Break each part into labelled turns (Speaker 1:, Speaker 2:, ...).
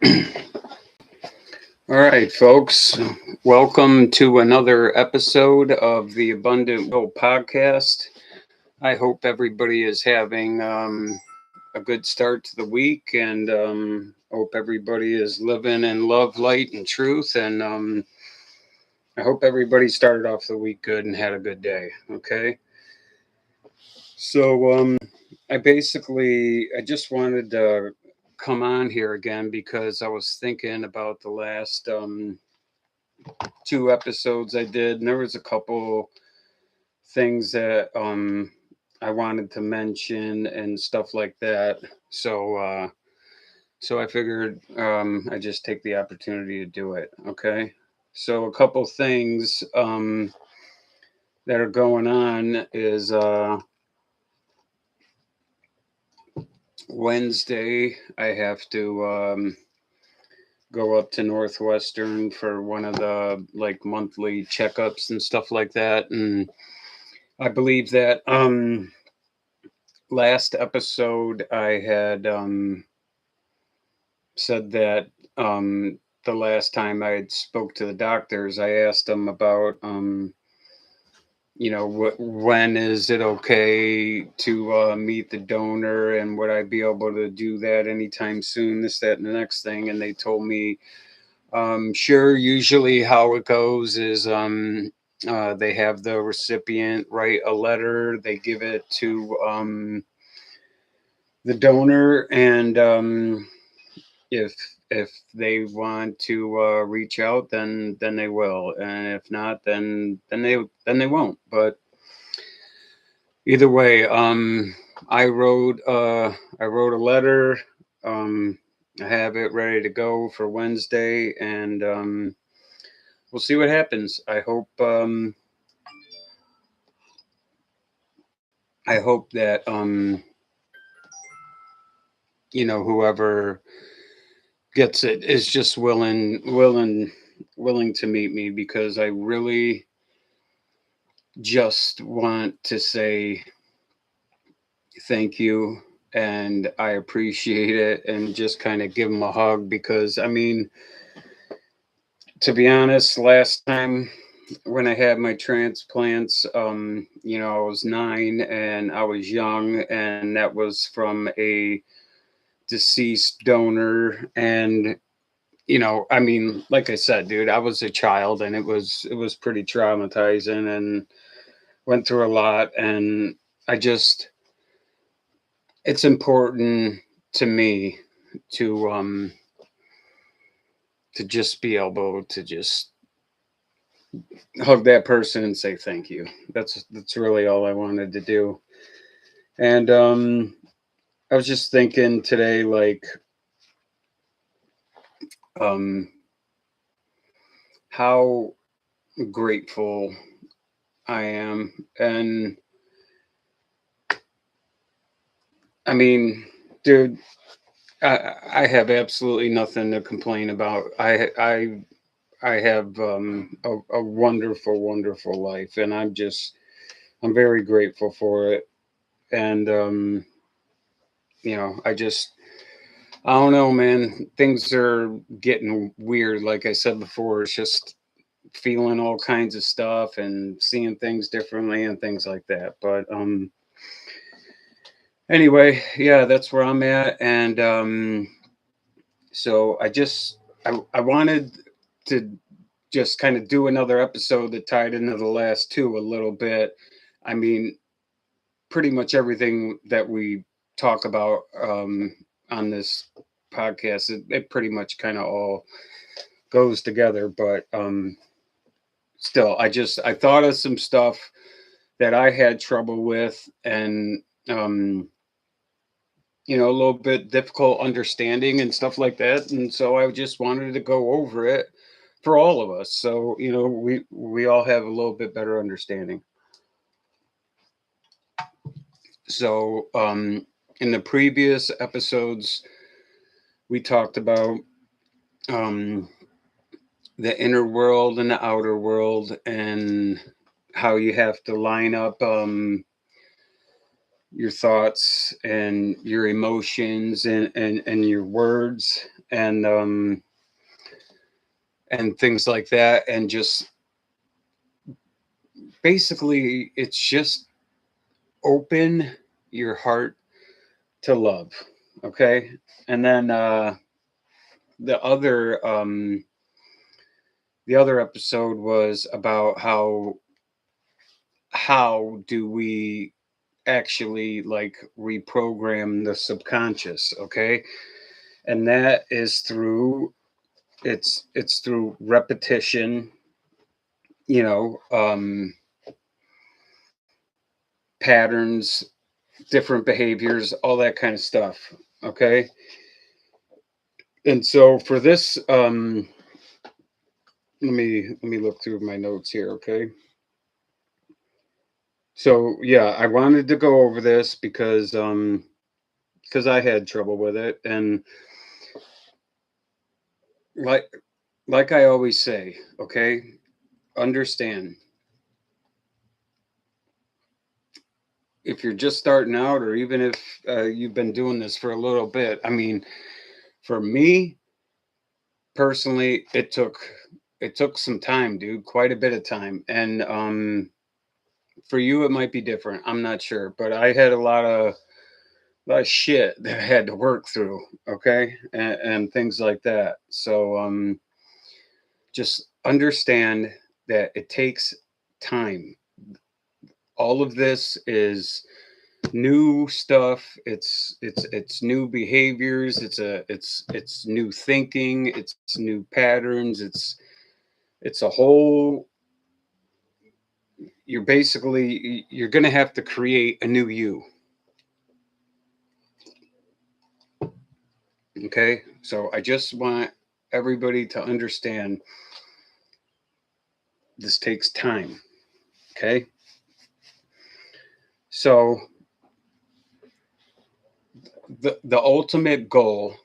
Speaker 1: All right, folks. Welcome to another episode of the Abundant Will podcast. I hope everybody is having a good start to the week and hope everybody is living in love, light, and truth. And I hope everybody started off the week good and had a good day. Okay. So I just wanted to come on here again because I was thinking about the last two episodes I did, and there was a couple things that I wanted to mention and stuff like that. So I figured I just take the opportunity to do it. Okay. So a couple things that are going on is Wednesday I have to go up to Northwestern for one of the like monthly checkups and stuff like that, and I believe that last episode I had said that the last time I had spoke to the doctors, I asked them about when is it okay to meet the donor, and would I be able to do that anytime soon, this, that, and the next thing. And they told me, sure. Usually how it goes is they have the recipient write a letter, they give it to the donor, and if if they want to reach out, then they will, and if not, then they won't. But either way, I wrote a letter. Um, I have it ready to go for Wednesday, and we'll see what happens. I hope that whoever gets it is just willing to meet me, because I really just want to say thank you, and I appreciate it, and just kind of give them a hug, because I mean, to be honest, last time when I had my transplants, I was 9 and I was young, and that was from a deceased donor. And I mean, like I said, dude, I was a child, and it was pretty traumatizing, and went through a lot. And I just it's important to me to just be able to just hug that person and say thank you. That's really all I wanted to do. And I was just thinking today, like, um how grateful I am. And I mean, dude, I have absolutely nothing to complain about. I have a wonderful, wonderful life, and I'm very grateful for it. And I don't know, man. Things are getting weird. Like I said before, it's just feeling all kinds of stuff and seeing things differently and things like that. But anyway, yeah, that's where I'm at. And so I wanted to just kind of do another episode that tied into the last two a little bit. I mean, pretty much everything that we talk about on this podcast, it pretty much kind of all goes together. But still, I thought of some stuff that I had trouble with, and a little bit difficult understanding and stuff like that. And so I just wanted to go over it for all of us, so we all have a little bit better understanding. So in the previous episodes, we talked about um, the inner world and the outer world, and how you have to line up your thoughts and your emotions and your words. and things like that, and just basically it's just open your heart to love. Okay. And then the other the other episode was about how do we actually like reprogram the subconscious. Okay. And that is through it's through repetition, you know, patterns, different behaviors, all that kind of stuff. Okay. And so for this, let me look through my notes here. Okay. So yeah, I wanted to go over this because I had trouble with it, and like like I always say, okay, understand if you're just starting out, or even if you've been doing this for a little bit. I mean, for me personally, it took some time, dude, quite a bit of time, and for you it might be different. I'm not sure, but I had a lot of shit that I had to work through, okay, and things like that. So just understand that it takes time. All of this is new stuff. It's new behaviors. It's new thinking. It's new patterns. It's a whole. You're going to have to create a new you. Okay, so I just want everybody to understand this takes time. Okay, so the ultimate goal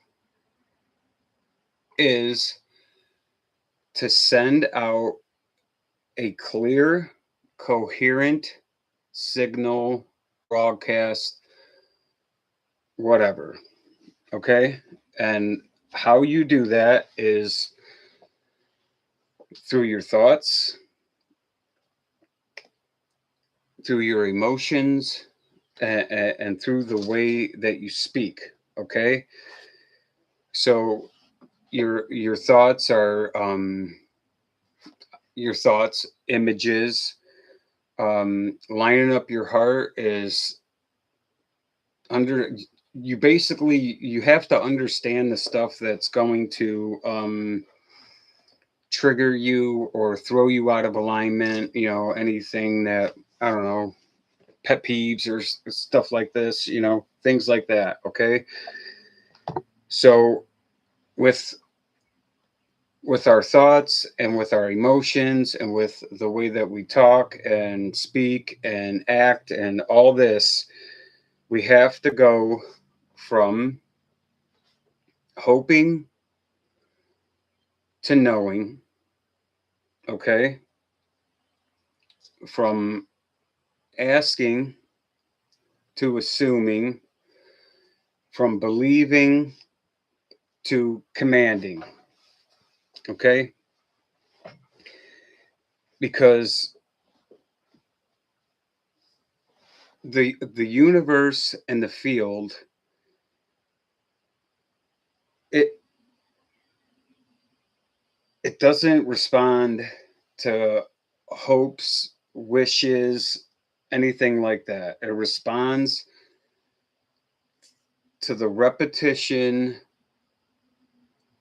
Speaker 1: is to send out a clear, coherent signal, broadcast, whatever. Okay, and how you do that is through your thoughts, through your emotions, and through the way that you speak. Okay, so your thoughts are your thoughts, images. Lining up your heart is under. You basically you have to understand the stuff that's going to trigger you or throw you out of alignment. You know, anything that, I don't know, pet peeves or stuff like this. You know, things like that. Okay, so with our thoughts and with our emotions and with the way that we talk and speak and act and all this, we have to go from hoping to knowing. Okay, from asking to assuming, from believing to commanding. Okay, because the universe and the field, it it doesn't respond to hopes, wishes, anything like that. It responds to the repetition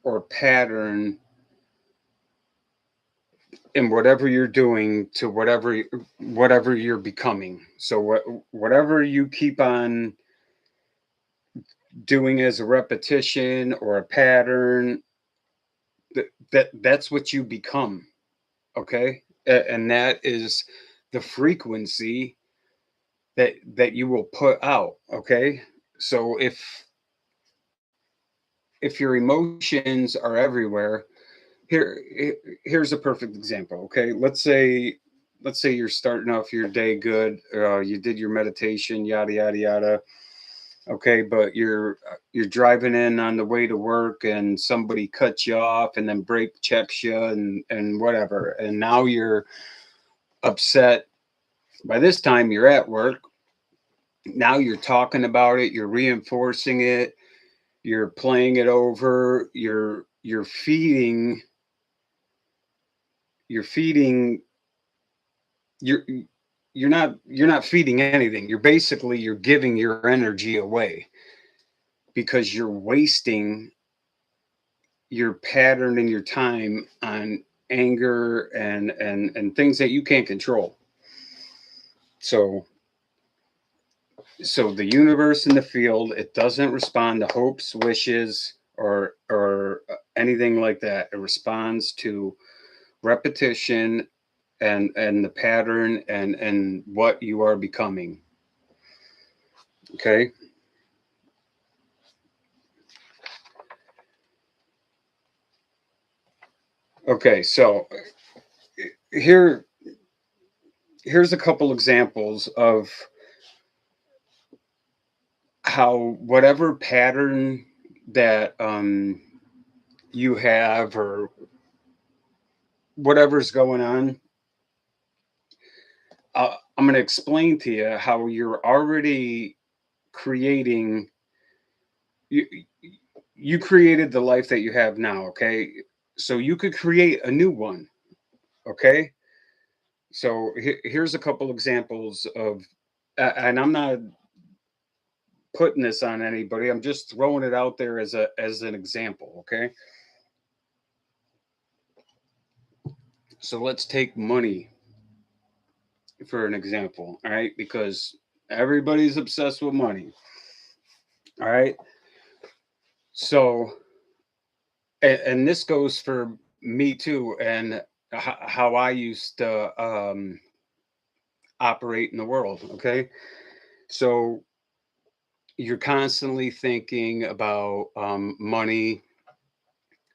Speaker 1: or pattern in whatever you're doing, to whatever you're becoming. So whatever you keep on doing as a repetition or a pattern, that's what you become. Okay, and that is the frequency that you will put out. Okay, so if your emotions are everywhere, here here's a perfect example. Okay, let's say you're starting off your day good. You did your meditation, yada yada yada, Okay, but you're driving in on the way to work and somebody cuts you off and then brake checks you and whatever. And now you're upset. By this time you're at work. Now you're talking about it, you're reinforcing it, you're playing it over, you're feeding you're you're not feeding anything. You're giving your energy away because you're wasting your pattern and your time on anger and things that you can't control. So the universe in the field, it doesn't respond to hopes, wishes, or anything like that. It responds to repetition and the pattern and what you are becoming. Okay. Okay, so here here's a couple examples of how whatever pattern that you have or whatever's going on, I'm going to explain to you how you're already creating you, you created the life that you have now. Okay, so you could create a new one. Okay, so here's a couple examples of and I'm not putting this on anybody, I'm just throwing it out there as an example. Okay, so let's take money for an example. All right, because everybody's obsessed with money. All right, so and this goes for me too, and how I used to operate in the world. Okay, so you're constantly thinking about money,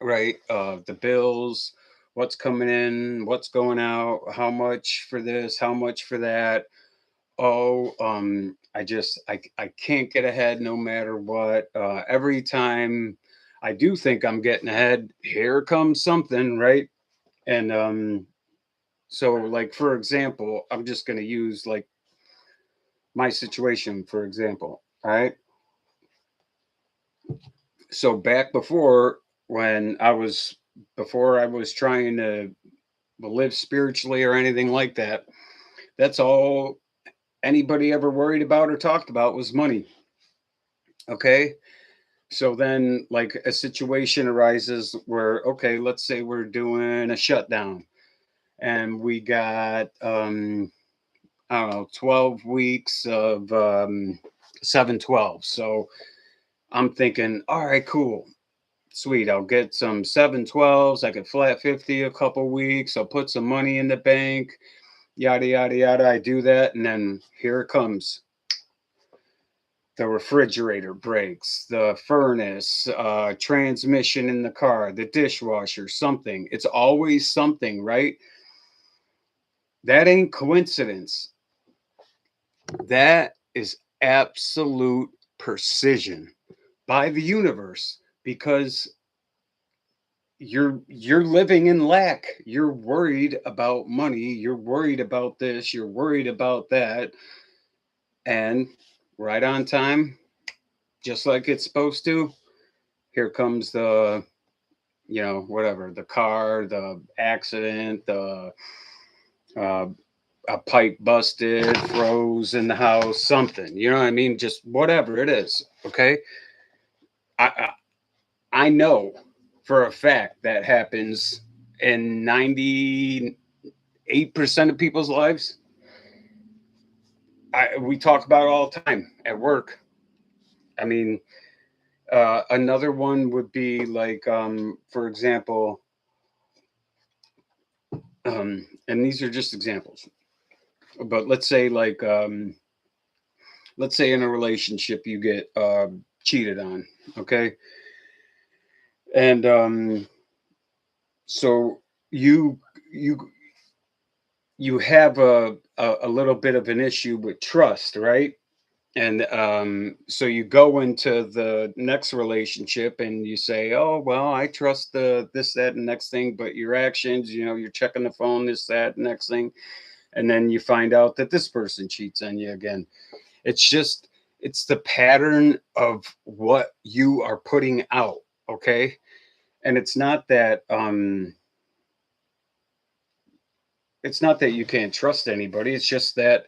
Speaker 1: right? The bills, what's coming in, what's going out, how much for this, how much for that. Oh, I can't get ahead no matter what. Every time I do think I'm getting ahead, here comes something, right? And so like for example, I'm just going to use like my situation for example. All right, so back when before I was trying to live spiritually or anything like that, that's all anybody ever worried about or talked about was money. Okay, so then like a situation arises where, okay, let's say we're doing a shutdown and we got I don't know, 12 weeks of 712. So I'm thinking, all right, cool. Sweet. I'll get some 712s. I could flat 50 a couple weeks. I'll put some money in the bank, yada, yada, yada. I do that. And then here it comes. The refrigerator breaks, the furnace, transmission in the car, the dishwasher, something. It's always something, right? That ain't coincidence. That is absolute precision by the universe because you're living in lack. You're worried about money, you're worried about this, you're worried about that, and right on time, just like it's supposed to, here comes the, whatever, the car, the accident, the uh, a pipe busted, froze in the house, something. You know what I mean? Just whatever it is. Okay, I I know for a fact that happens in 98% of people's lives. We talk about it all the time at work. I mean, another one would be like, for example, and these are just examples. But let's say in a relationship you get cheated on, okay, and so you you you have a little bit of an issue with trust, right? And so you go into the next relationship and you say, oh well, I trust the this, that, and next thing, but your actions, you're checking the phone, this, that, next thing, and then you find out that this person cheats on you again. It's just, it's the pattern of what you are putting out. Okay. And it's not that you can't trust anybody. It's just that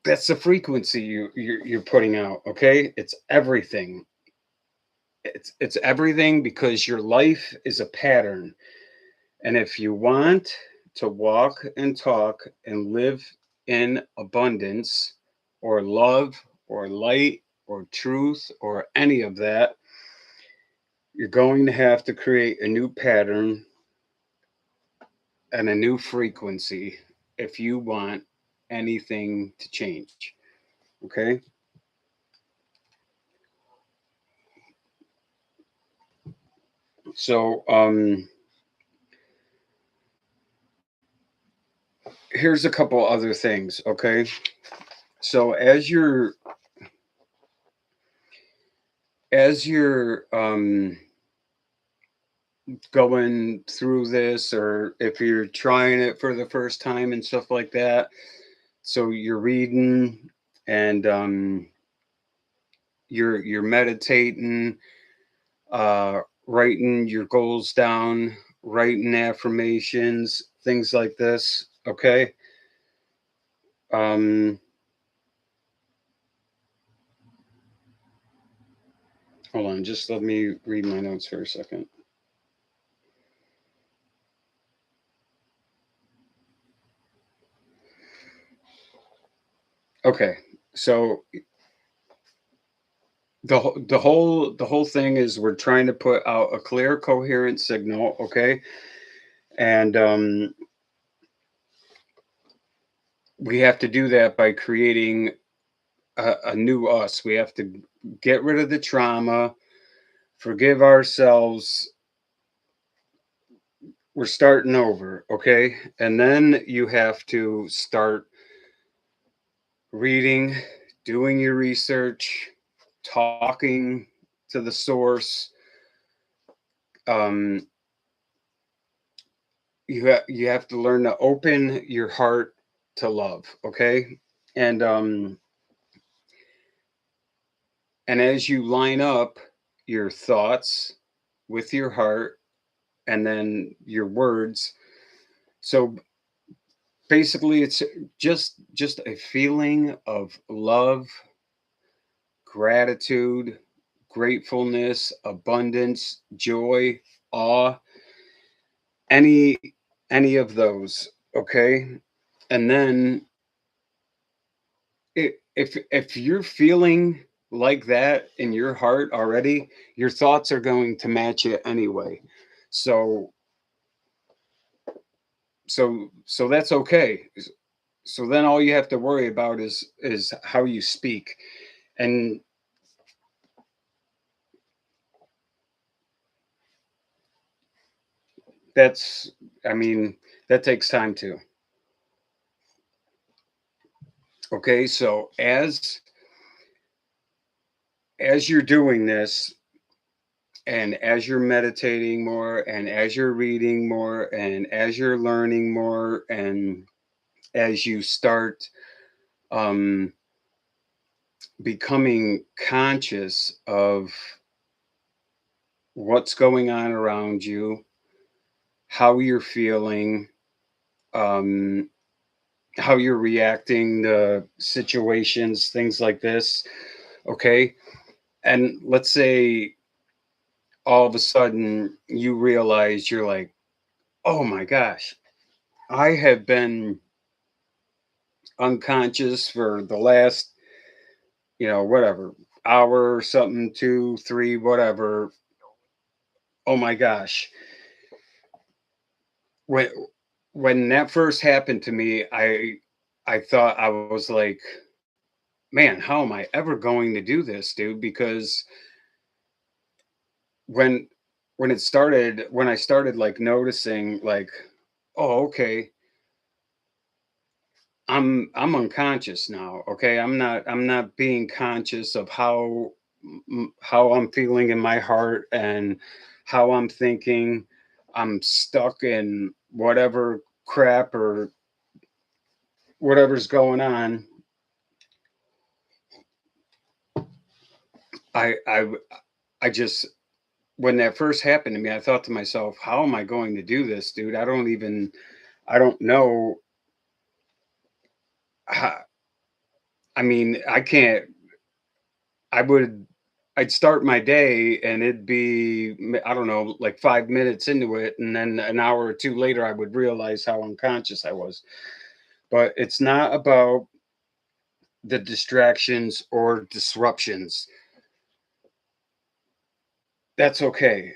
Speaker 1: that's the frequency you're putting out. Okay. It's everything. It's everything, because your life is a pattern. And if you want to walk and talk and live in abundance, or love, or light, or truth, or any of that, you're going to have to create a new pattern and a new frequency if you want anything to change. Okay. So here's a couple other things. Okay. So as you're going through this, or if you're trying it for the first time and stuff like that, so you're reading, and you're meditating, writing your goals down, writing affirmations, things like this. Okay. um Hold on, just let me read my notes for a second. Okay. So the whole thing is, we're trying to put out a clear, coherent signal. Okay. And we have to do that by creating a new us. We have to get rid of the trauma, forgive ourselves. We're starting over. Okay. And then you have to start reading, doing your research, talking to the source. um you have to learn to open your heart to love. Okay. and and as you line up your thoughts with your heart, and then your words, so basically it's just a feeling of love, gratitude, gratefulness, abundance, joy, awe, any any of those. Okay. And then, if you're feeling like that in your heart already, your thoughts are going to match it anyway. So so so that's okay. So then all you have to worry about is how you speak. And that's, I mean, that takes time too. Okay. So as you're doing this, and as you're meditating more, and as you're reading more, and as you're learning more, and as you start um, becoming conscious of what's going on around you, how you're feeling, um, how you're reacting to situations, things like this. Okay. And let's say all of a sudden you realize, you're like, oh my gosh, I have been unconscious for the last, whatever, hour or something, 2, 3, whatever. Oh my gosh. When when that first happened to me, I thought, I was like, man, how am I ever going to do this, dude? Because when when I started like noticing, like, oh, okay, I'm unconscious now. Okay, I'm not being conscious of how I'm feeling in my heart and how I'm thinking. I'm stuck in whatever crap or whatever's going on. I i i just, when that first happened to me, I thought to myself, how am I going to do this, dude? I don't know how. I mean, I can't. I would I'd start my day and it'd be I don't know, like 5 minutes into it, and then an hour or two later I would realize how unconscious I was. But it's not about the distractions or disruptions. That's okay.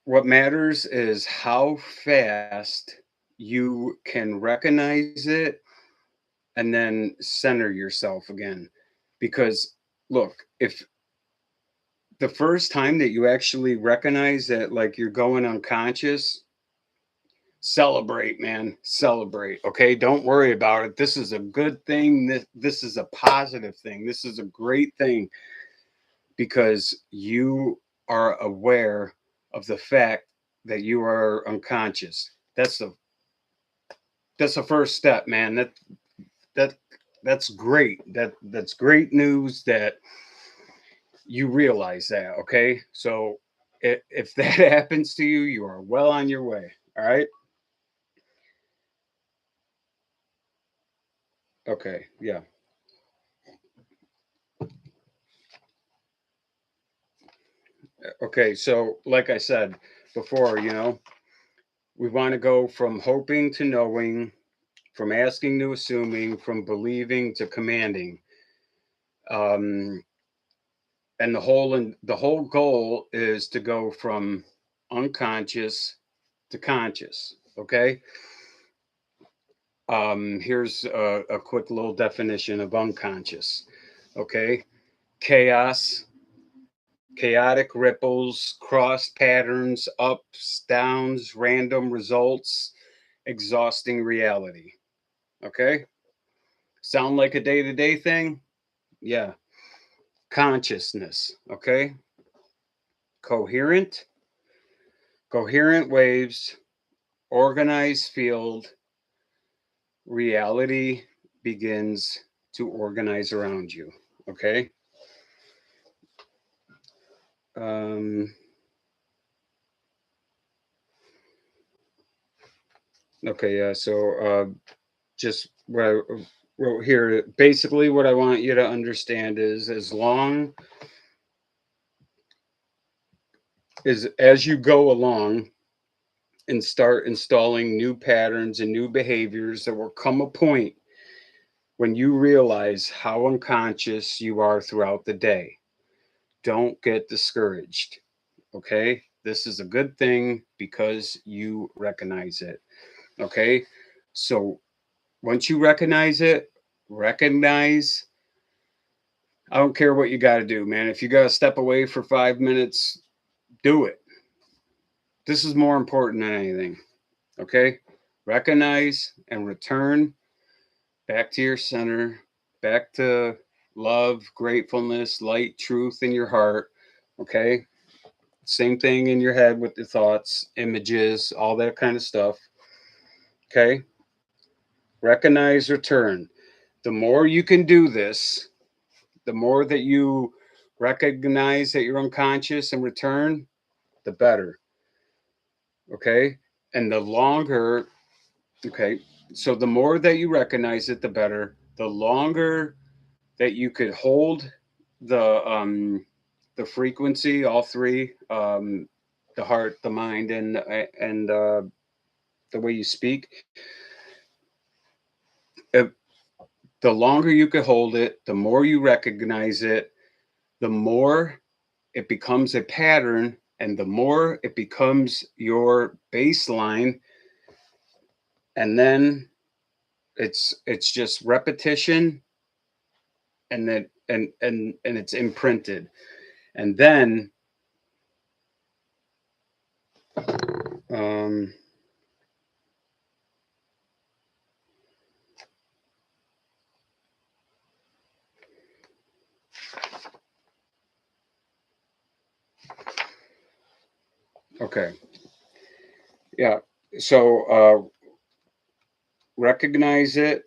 Speaker 1: What matters is how fast you can recognize it and then center yourself again. Because look, if the first time that you actually recognize that, like, you're going unconscious, celebrate, man. Celebrate. Okay. Don't worry about it. This is a good thing. This is a positive thing. This is a great thing because you are aware of the fact that you are unconscious. That's the first step, man. That that's great. That's great news that you realize that. Okay. So if that happens to you, you are well on your way. All right. Okay. Yeah. Okay. So, like I said before, we want to go from hoping to knowing, from asking to assuming, from believing to commanding. Um, and the whole goal is to go from unconscious to conscious. Okay. Here's a quick little definition of unconscious. Okay. Chaos, chaotic ripples, cross patterns, ups, downs, random results, exhausting reality. Okay. Sound like a day to day thing? Yeah. Consciousness. Okay. Coherent, coherent waves, organized field, reality begins to organize around you. Okay. Um, okay. Yeah. So, just what I wrote here, basically, what I want you to understand is, as you go along and start installing new patterns and new behaviors, there will come a point when you realize how unconscious you are throughout the day. Don't get discouraged. Okay. This is a good thing because you recognize it. Okay. So once you recognize, I don't care what you got to do, man. If you got to step away for 5 minutes, do it. This is more important than anything. Okay. Recognize and return back to your center, back to love, gratefulness, light, truth in your heart. Okay. Same thing in your head with the thoughts, images, all that kind of stuff. Okay. Recognize, return. The more you can do this, the more that you recognize that you're unconscious and return, the better. Okay. And the longer, okay. So the more that you recognize it, the better. The longer that you could hold the frequency, all three, the heart, the mind, and the way you speak. If, the longer you could hold it, the more you recognize it, the more it becomes a pattern, and the more it becomes your baseline, and then it's just repetition, and then and it's imprinted, and then um Okay. Yeah. So recognize it,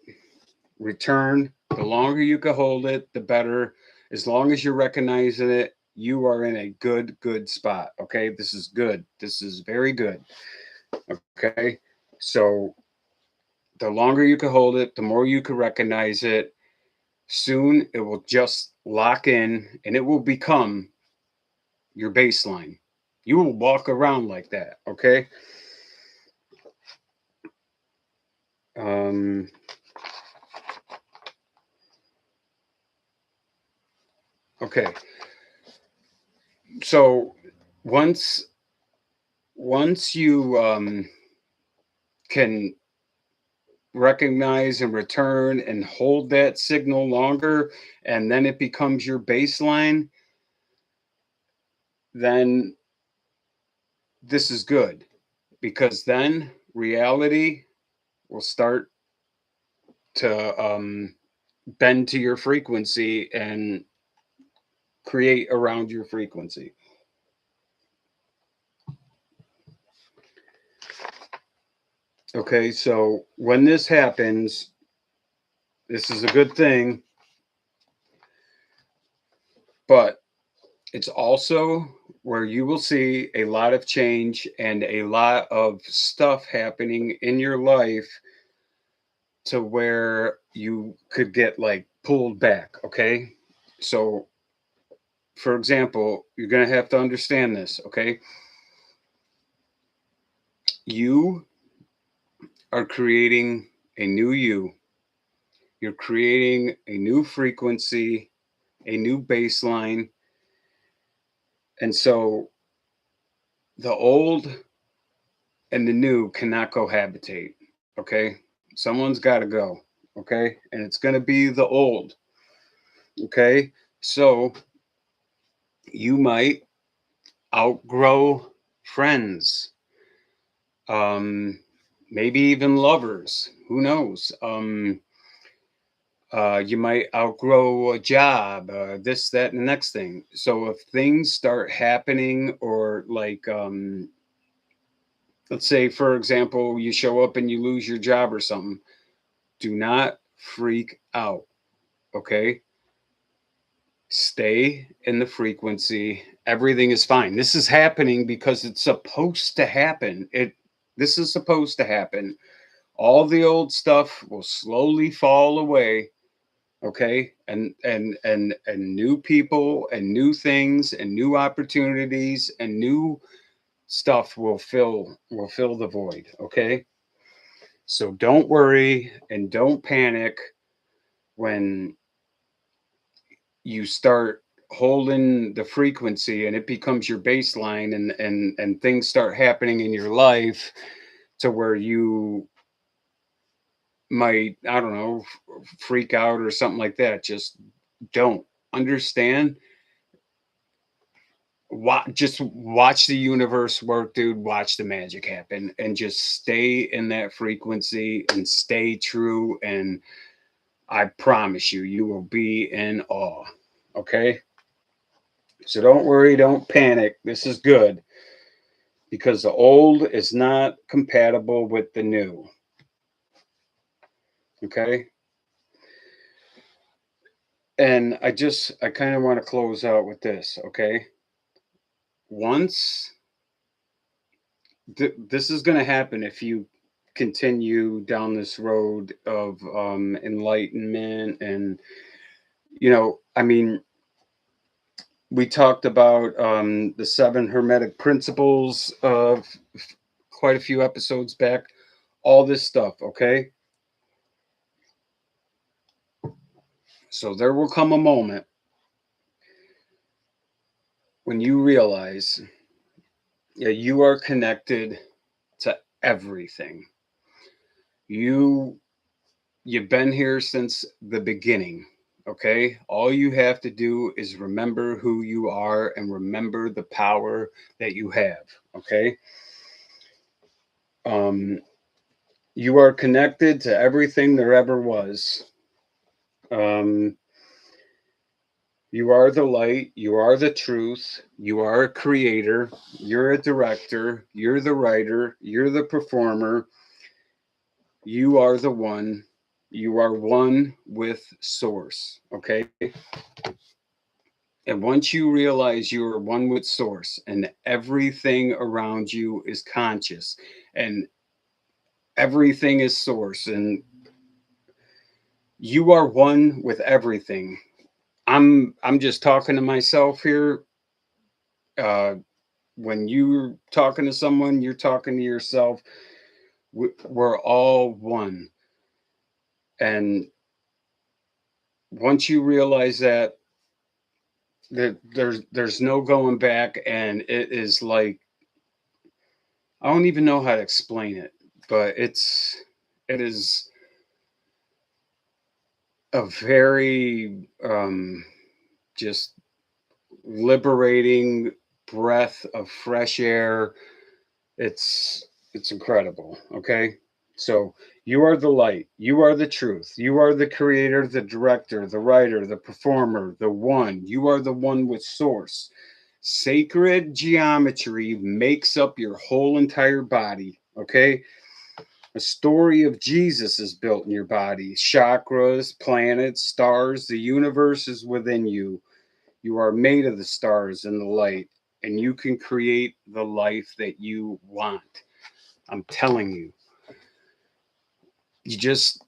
Speaker 1: return. The longer you can hold it, the better. As long as you're recognizing it, you are in a good spot. Okay. This is good. This is very good. Okay. So the longer you can hold it, the more you can recognize it. Soon it will just lock in and it will become your baseline. You will walk around like that. Okay. Um, okay. So once you can recognize and return and hold that signal longer, and then it becomes your baseline, then this is good because then reality will start to bend to your frequency and create around your frequency. Okay, so when this happens, this is a good thing, but it's also where you will see a lot of change and a lot of stuff happening in your life to where you could get like pulled back. Okay. So, for example, you're going to have to understand this. Okay. You are creating a new you, you're creating a new frequency, a new baseline. And so the old and the new cannot cohabitate. Okay. Someone's got to go. Okay. And it's going to be the old. Okay. So you might outgrow friends, um, maybe even lovers. Who knows? You might outgrow a job, this, that, and the next thing. So if things start happening, or like, let's say, for example, you show up and you lose your job or something, do not freak out. Okay. Stay in the frequency. Everything is fine. This is happening because it's supposed to happen. This is supposed to happen. All the old stuff will slowly fall away. Okay. And new people and new things and new opportunities and new stuff will fill the void. Okay. So don't worry and don't panic when you start holding the frequency and it becomes your baseline, and things start happening in your life to where you might, I don't know, freak out or something like that. Just don't. Understand. Just watch the universe work, dude. Watch the magic happen, and just stay in that frequency and stay true, and I promise you, you will be in awe. Okay. So don't worry, don't panic. This is good because the old is not compatible with the new. Okay. And I kind of want to close out with this. Okay. Once this is going to happen if you continue down this road of enlightenment, and, I mean, we talked about the seven hermetic principles of quite a few episodes back, all this stuff. Okay. So there will come a moment when you realize, yeah, you are connected to everything. You you've been here since the beginning. Okay? All you have to do is remember who you are and remember the power that you have. Okay? Um you are connected to everything there ever was. Um You are the light. You are the truth. You are a creator. You're a director. You're the writer. You're the performer. You are the one. You are one with Source. Okay. And once you realize you are one with Source and everything around you is conscious and everything is Source and you are one with everything. I'm just talking to myself here. Uh, when you're talking to someone, you're talking to yourself. We're all one. And once you realize that, there's no going back, and it is like I don't even know how to explain it, but it is a very just liberating breath of fresh air. It's incredible. Okay, so you are the light, you are the truth, you are the creator, the director, the writer, the performer, the one. You are the one with Source. Sacred geometry makes up your whole entire body. Okay, a story of Jesus is built in your body. Chakras, planets, stars, the universe is within you. You are made of the stars and the light, and you can create the life that you want. I'm telling you. You just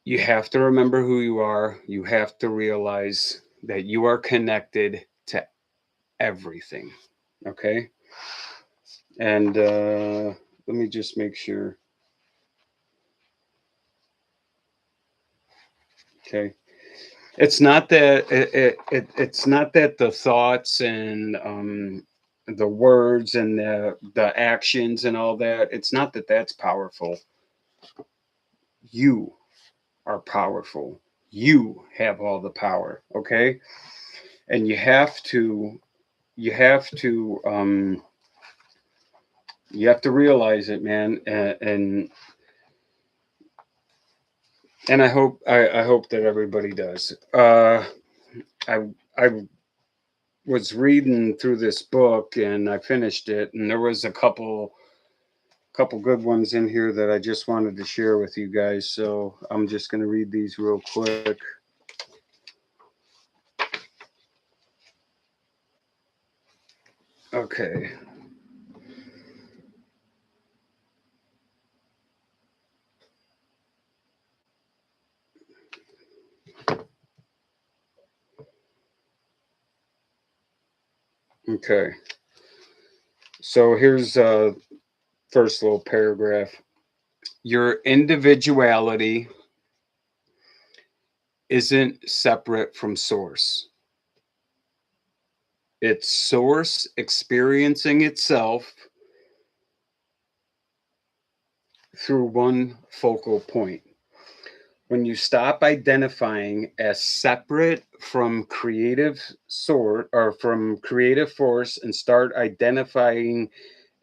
Speaker 1: you have to remember who you are. You have to realize that you are connected to everything. Okay? And let me just make sure. Okay. It's not that the thoughts and the words and the actions and all that, it's not that that's powerful. You are powerful. You have all the power. Okay, and you have to you have to realize it, man. And I hope that everybody does. I I was reading through this book and I finished it, and there was a couple good ones in here that I just wanted to share with you guys. So I'm just going to read these real quick. Okay. Okay. So here's first little paragraph. Your individuality isn't separate from Source. It's Source experiencing itself through one focal point. When you stop identifying as separate from creative sort or from creative force and start identifying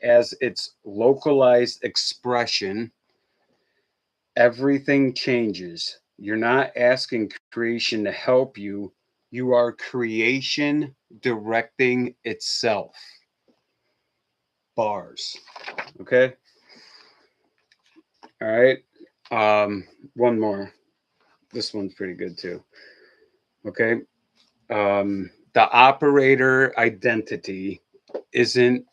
Speaker 1: as its localized expression, everything changes. You're not asking creation to help you, you are creation directing itself. Bars. Okay. All right. Um, one more. This one's pretty good too. Okay. The operator identity isn't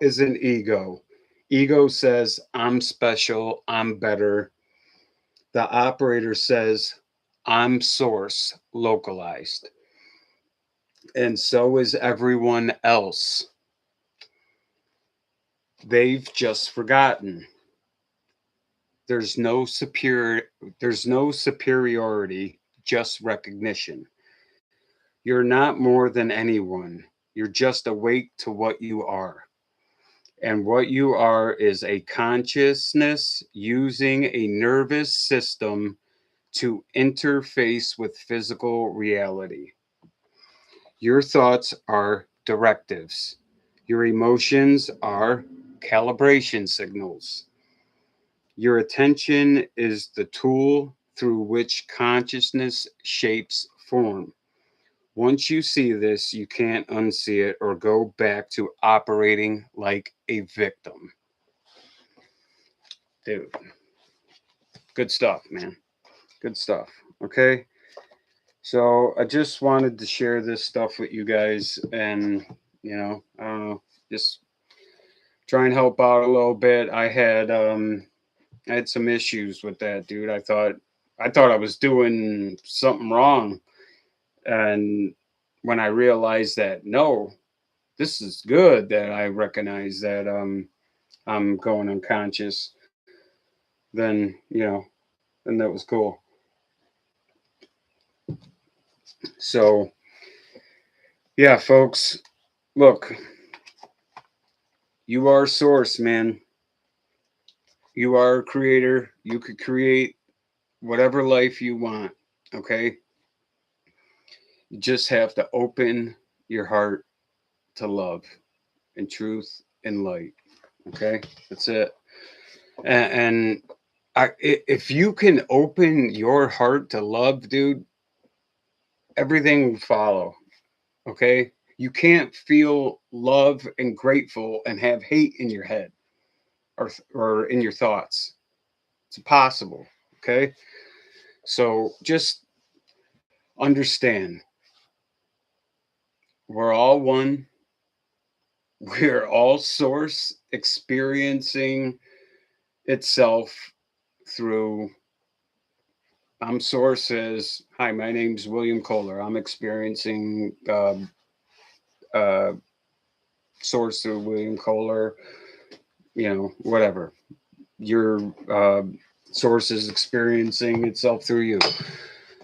Speaker 1: isn't ego. Ego says I'm special, I'm better. The operator says I'm Source localized, and so is everyone else. They've just forgotten. There's no superiority, just recognition. You're not more than anyone. You're just awake to what you are. And what you are is a consciousness using a nervous system to interface with physical reality. Your thoughts are directives. Your emotions are calibration signals. Your attention is the tool through which consciousness shapes form. Once you see this, you can't unsee it or go back to operating like a victim. Dude, good stuff, man. Good stuff. Okay. So I just wanted to share this stuff with you guys and, I don't know, just try and help out a little bit. I had some issues with that, dude. I thought I was doing something wrong. And when I realized that no, this is good that I recognize that I'm going unconscious, then then that was cool. So yeah, folks, look, you are source, man. You are a creator. You could create whatever life you want. Okay. You just have to open your heart to love and truth and light. Okay. That's it. And if you can open your heart to love, dude, everything will follow. Okay. You can't feel love and grateful and have hate in your head or in your thoughts. It's impossible. Okay. So just understand we're all one. We're all source experiencing itself through. I'm source as hi, my name's William Kohler. I'm experiencing uh, source through William Kohler, whatever. Your source is experiencing itself through you.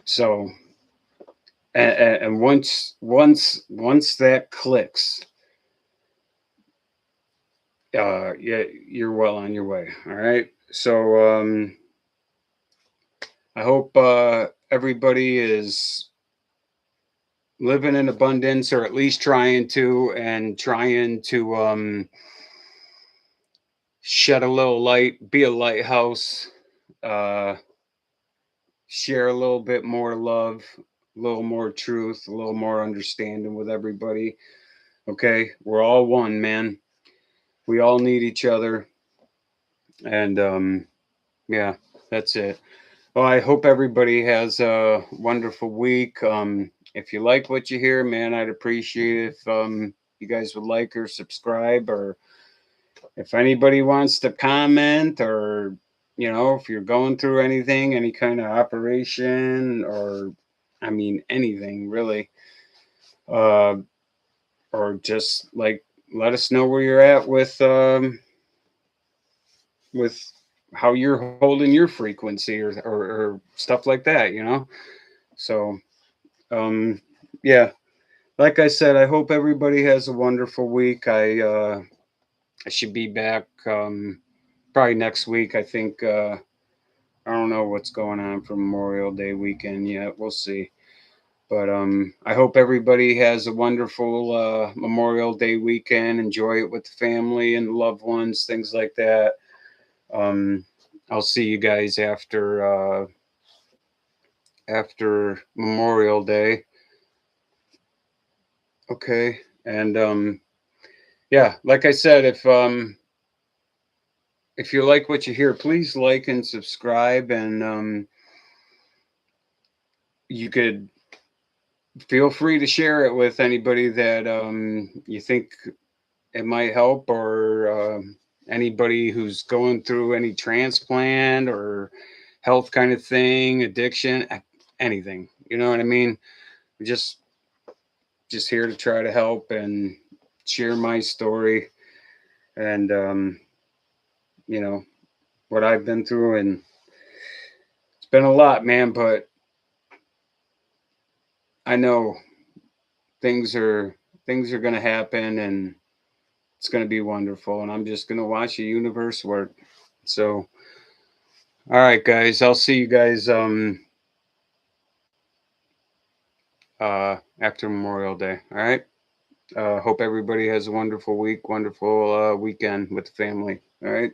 Speaker 1: So, and once that clicks, yeah, you're well on your way. All right. So, I hope everybody is living in abundance, or at least trying to, and trying to shed a little light, be a lighthouse, uh, share a little bit more love, a little more truth, a little more understanding with everybody. Okay, we're all one, man. We all need each other, and yeah, that's it. Well, I hope everybody has a wonderful week. If you like what you hear, man, I'd appreciate if you guys would like or subscribe, or if anybody wants to comment, or if you're going through anything, any kind of operation, or I mean anything really, uh, or just like let us know where you're at with how you're holding your frequency, or stuff like that. So um yeah, like I said, I hope everybody has a wonderful week. I should be back probably next week. I think I don't know what's going on for Memorial Day weekend yet. We'll see. But I hope everybody has a wonderful Memorial Day weekend. Enjoy it with the family and loved ones, things like that. Um, I'll see you guys after Memorial Day. Okay, and yeah, like I said, if you like what you hear, please like and subscribe, and you could feel free to share it with anybody that you think it might help, or anybody who's going through any transplant or health kind of thing, addiction, anything. You know what I mean? Just just here to try to help and share my story, and you know what I've been through, and it's been a lot, man. But I know things are going to happen, and it's going to be wonderful, and I'm just going to watch the universe work. So, all right, guys, I'll see you guys after Memorial Day. All right. Hope everybody has a wonderful week, wonderful weekend with the family. All right.